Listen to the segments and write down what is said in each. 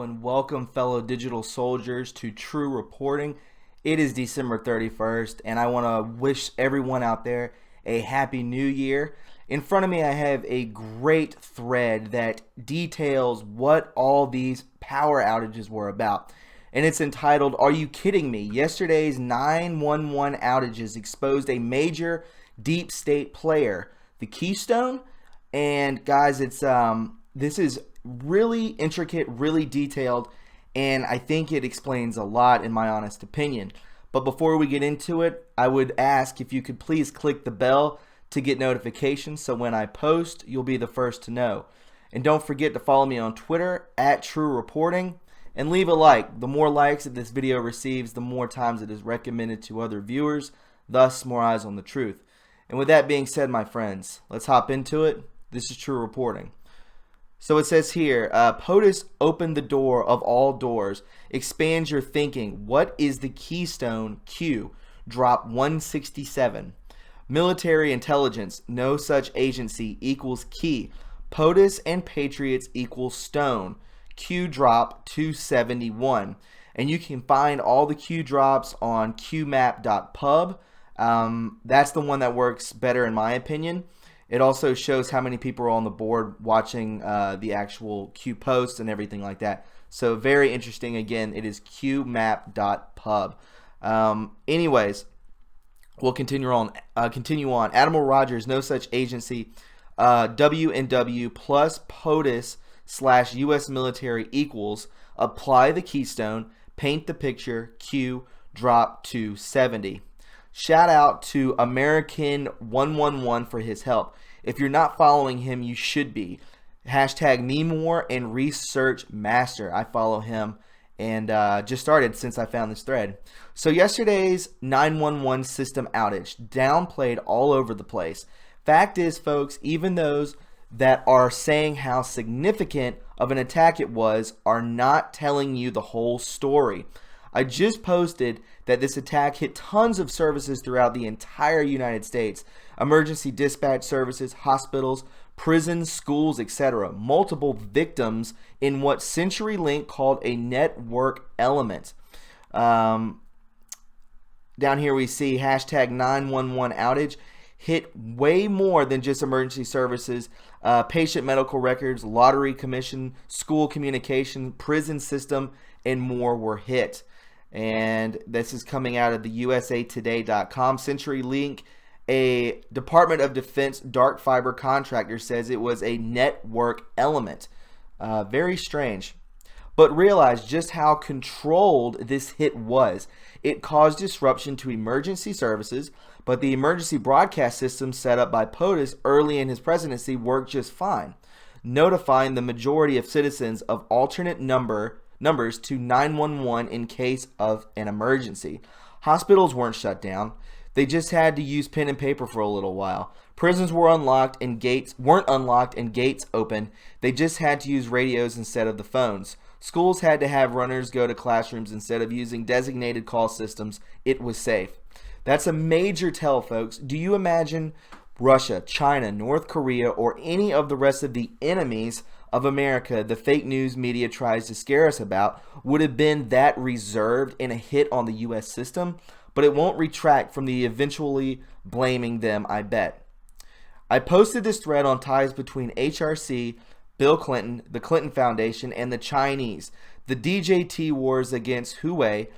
and welcome fellow digital soldiers to True Reporting. It is December 31st and I want to wish everyone out there a happy new year. In front of me I have a great thread that details what all these power outages were about. And it's entitled, "Are You Kidding Me? Yesterday's 911 outages exposed a major deep state player, the Keystone." And guys, this is really intricate, really detailed, and I think it explains a lot in my honest opinion. But before we get into it, I would ask if you could please click the bell to get notifications so when I post, you'll be the first to know. And don't forget to follow me on Twitter at True Reporting and leave a like. The more likes that this video receives, the more times it is recommended to other viewers, thus more eyes on the truth. And with that being said, my friends, let's hop into it. This is True Reporting. So it says here, POTUS opened the door of all doors. Expands your thinking. What is the Keystone Q? Drop 167. Military intelligence. No such agency equals key. POTUS and Patriots equals stone. Q drop 271. And you can find all the Q drops on qmap.pub. That's the one that works better in my opinion. It also shows how many people are on the board watching the actual Q posts and everything like that. So very interesting. Again, it is qmap.pub. Anyways, we'll continue on. Admiral Rogers, no such agency. W&W plus POTUS / U.S. military equals. Apply the Keystone. Paint the picture. Q drop 270. Shout out to American 111 for his help. If you're not following him, you should be. Hashtag Memore and Research Master. I follow him and just started since I found this thread. So yesterday's 911 system outage downplayed all over the place. Fact is, folks, even those that are saying how significant of an attack it was are not telling you the whole story. I just posted that this attack hit tons of services throughout the entire United States. Emergency dispatch services, hospitals, prisons, schools, etc. Multiple victims in what CenturyLink called a network element. Down here we see hashtag 911 outage hit way more than just emergency services, patient medical records, lottery commission, school communication, prison system, and more were hit. And this is coming out of the usatoday.com. CenturyLink, a Department of Defense dark fiber contractor, says it was a network element. Very strange. But realize just how controlled this hit was. It caused disruption to emergency services, but the emergency broadcast system set up by POTUS early in his presidency worked just fine, notifying the majority of citizens of alternate numbers to 911 in case of an emergency. Hospitals weren't shut down. They just had to use pen and paper for a little while. Prisons were unlocked and gates weren't unlocked and gates open. They just had to use radios instead of the phones. Schools had to have runners go to classrooms instead of using designated call systems. It was safe. That's a major tell, folks. Do you imagine Russia, China, North Korea, or any of the rest of the enemies of America the fake news media tries to scare us about would have been that reserved in a hit on the U.S. system? But it won't retract from the eventually blaming them, I bet. I posted this thread on ties between HRC, Bill Clinton, the Clinton Foundation, and the Chinese. The DJT wars against Huawei,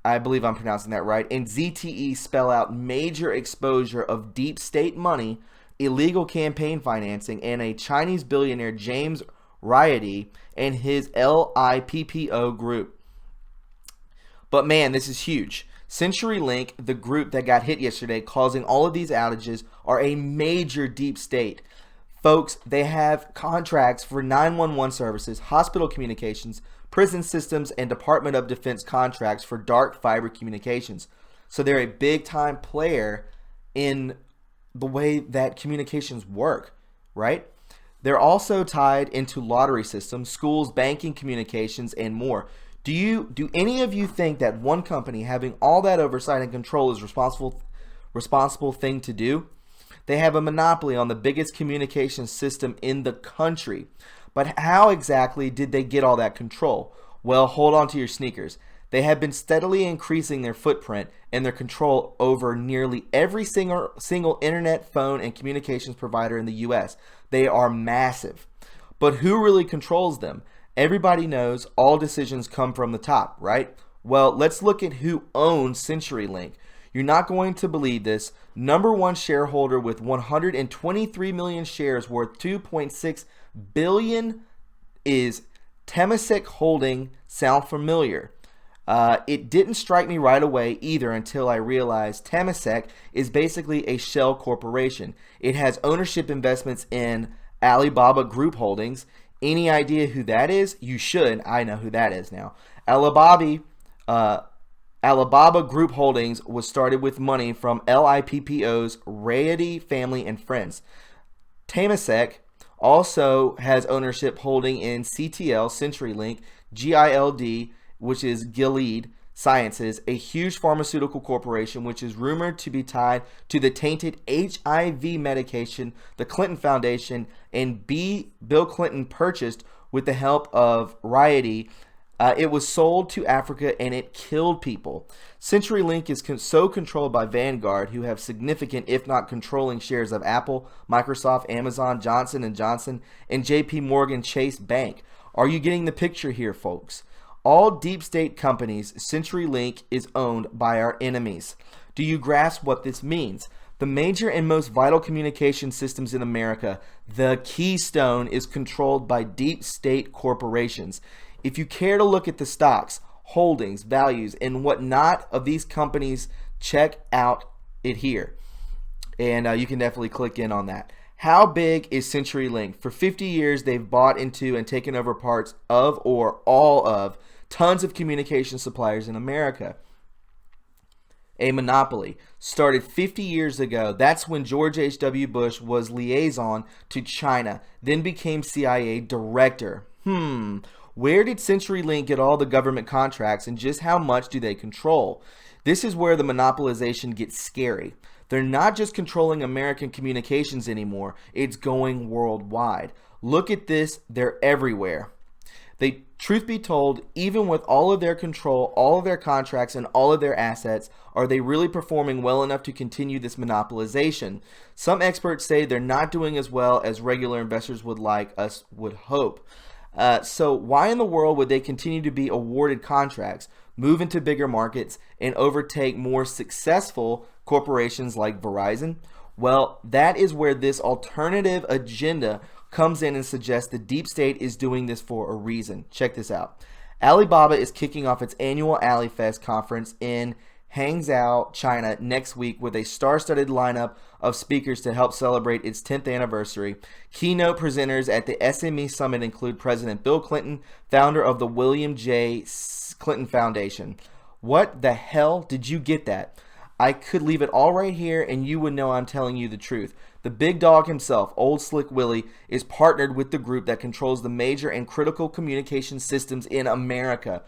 I believe I'm pronouncing that right, and ZTE spell out major exposure of deep state money, illegal campaign financing, and a Chinese billionaire James Raidy and his LIPPO group. But man, this is huge. CenturyLink, the group that got hit yesterday causing all of these outages, are a major deep state. Folks, they have contracts for 911 services, hospital communications, prison systems, and Department of Defense contracts for dark fiber communications. So they're a big time player in the way that communications work, right? They're also tied into lottery systems, schools, banking, communications, and more. Do any of you think that one company having all that oversight and control is responsible thing to do? They have a monopoly on the biggest communication system in the country. But how exactly did they get all that control? Well, hold on to your sneakers. They have been steadily increasing their footprint and their control over nearly every single internet, phone, and communications provider in the US. They are massive. But who really controls them? Everybody knows all decisions come from the top, right? Well, let's look at who owns CenturyLink. You're not going to believe this. Number one shareholder with 123 million shares worth 2.6 billion is Temasek Holding. Sound familiar? It didn't strike me right away either until I realized Temasek is basically a shell corporation. It has ownership investments in Alibaba Group Holdings. Any idea who that is? You should. I know who that is now. Alibaba Group Holdings was started with money from LIPPO's Rayedy family and friends. Temasek also has ownership holding in CTL, CenturyLink, GILD, which is Gilead Sciences, a huge pharmaceutical corporation which is rumored to be tied to the tainted HIV medication the Clinton Foundation and Bill Clinton purchased with the help of Rayedy. It was sold to Africa and it killed people. CenturyLink is so controlled by Vanguard, who have significant, if not controlling, shares of Apple, Microsoft, Amazon, Johnson & Johnson, and JP Morgan Chase Bank. Are you getting the picture here, folks? All deep state companies, CenturyLink is owned by our enemies. Do you grasp what this means? The major and most vital communication systems in America, the Keystone, is controlled by deep state corporations. If you care to look at the stocks, holdings, values, and whatnot of these companies, check out it here. And you can definitely click in on that. How big is CenturyLink? For 50 years, they've bought into and taken over parts of or all of tons of communication suppliers in America. A monopoly. Started 50 years ago. That's when George H.W. Bush was liaison to China, then became CIA director. Where did CenturyLink get all the government contracts and just how much do they control? This is where the monopolization gets scary. They're not just controlling American communications anymore, it's going worldwide. Look at this, they're everywhere. Truth be told, even with all of their control, all of their contracts, and all of their assets, are they really performing well enough to continue this monopolization? Some experts say they're not doing as well as regular investors would hope. So why in the world would they continue to be awarded contracts, move into bigger markets, and overtake more successful corporations like Verizon? Well, that is where this alternative agenda comes in and suggests the deep state is doing this for a reason. Check this out. Alibaba is kicking off its annual AliFest conference in Hangzhou, China next week with a star-studded lineup of speakers to help celebrate its 10th anniversary. Keynote presenters at the SME Summit include President Bill Clinton, founder of the William J. Clinton Foundation. What the hell? Did you get that? I could leave it all right here and you would know I'm telling you the truth. The big dog himself, Old Slick Willie, is partnered with the group that controls the major and critical communication systems in America.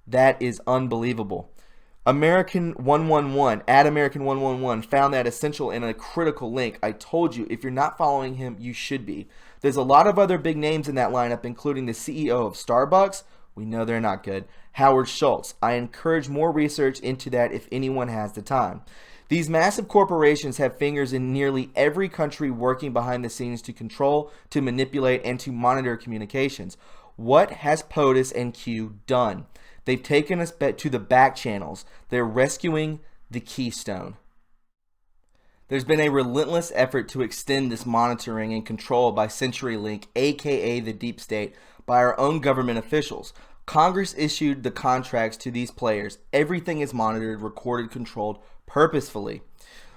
That is unbelievable. American 111, at American 111, found that essential and a critical link. I told you, if you're not following him, you should be. There's a lot of other big names in that lineup, including the CEO of Starbucks. We know they're not good. Howard Schultz. I encourage more research into that if anyone has the time. These massive corporations have fingers in nearly every country working behind the scenes to control, to manipulate, and to monitor communications. What has POTUS and Q done? They've taken us to the back channels. They're rescuing the Keystone. There's been a relentless effort to extend this monitoring and control by CenturyLink, aka the deep state, by our own government officials. Congress issued the contracts to these players. Everything is monitored, recorded, controlled purposefully.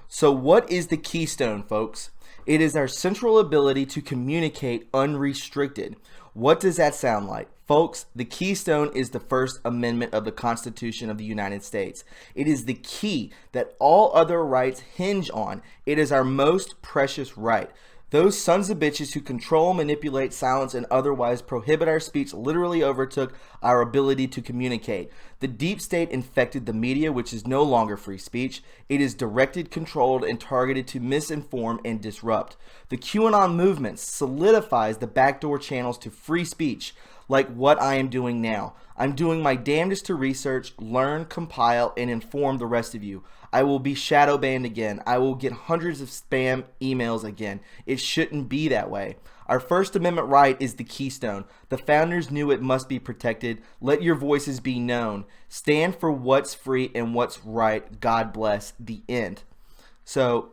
So what is the Keystone, folks? It is our central ability to communicate unrestricted. What does that sound like? Folks, the Keystone is the First Amendment of the Constitution of the United States. It is the key that all other rights hinge on. It is our most precious right. Those sons of bitches who control, manipulate, silence, and otherwise prohibit our speech literally overtook our ability to communicate. The deep state infected the media, which is no longer free speech. It is directed, controlled, and targeted to misinform and disrupt. The QAnon movement solidifies the backdoor channels to free speech, like what I am doing now. I'm doing my damnedest to research, learn, compile, and inform the rest of you. I will be shadow banned again. I will get hundreds of spam emails again. It shouldn't be that way. Our First Amendment right is the Keystone. The founders knew it must be protected. Let your voices be known. Stand for what's free and what's right. God bless. The end. So,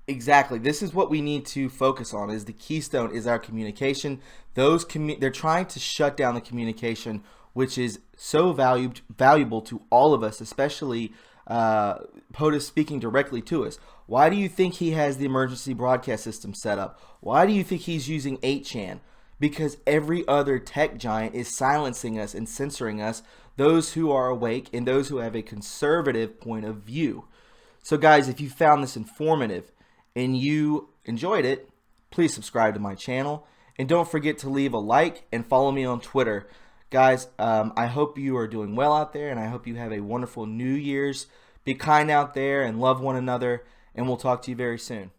exactly, this is what we need to focus on, is the Keystone is our communication. They're trying to shut down the communication, which is so valuable to all of us, especially POTUS speaking directly to us. Why do you think he has the emergency broadcast system set up? Why do you think he's using 8chan? Because every other tech giant is silencing us and censoring us, those who are awake and those who have a conservative point of view. So guys, if you found this informative and you enjoyed it, please subscribe to my channel. And don't forget to leave a like and follow me on Twitter. Guys, I hope you are doing well out there, and I hope you have a wonderful New Year's. Be kind out there and love one another, and we'll talk to you very soon.